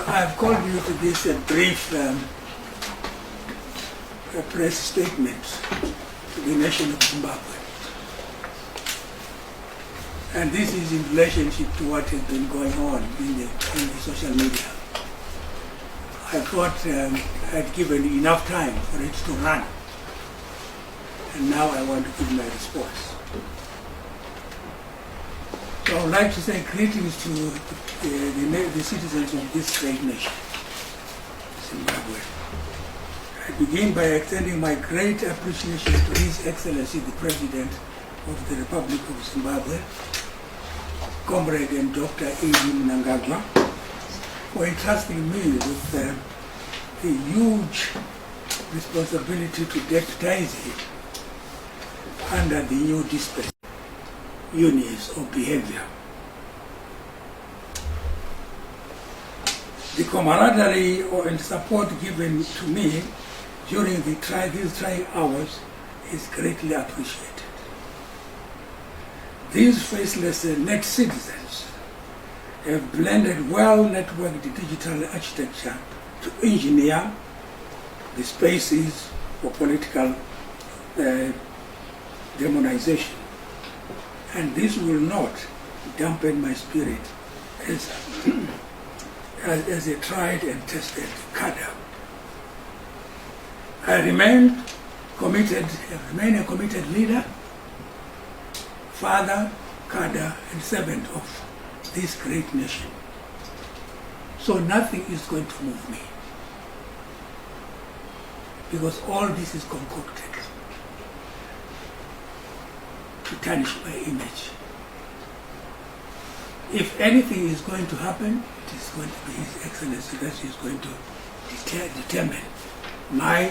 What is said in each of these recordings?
Well, I've called you to this brief press statement to the nation of Zimbabwe. And this is in relationship to what has been going on in the social media. I thought I'd given enough time for it to run. And now I want to give my response. So I would like to say greetings to the citizens of this great nation, Zimbabwe. I begin by extending my great appreciation to His Excellency the President of the Republic of Zimbabwe, Comrade and Dr. A.D. Mnangagwa, for entrusting me with the huge responsibility to deputize him under the new displaced units of behavior. The camaraderie and support given to me during these trying hours is greatly appreciated. These faceless net citizens have blended well-networked digital architecture to engineer the spaces for political demonization. And this will not dampen my spirit as a tried and tested cadre. I remain a committed leader, father, cadre, and servant of this great nation. So nothing is going to move me, because all this is concocted to tarnish my image. If anything is going to happen, it is going to be His Excellency that is going to determine my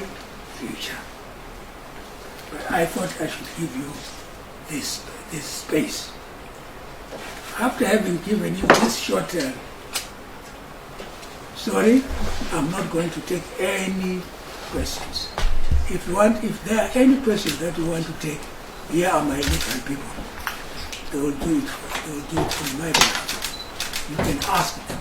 future. But I thought I should give you this space. After having given you this short story, I'm not going to take any questions. If there are any questions that you want to take, here are my legal people. They will do it for my behalf. You can ask them.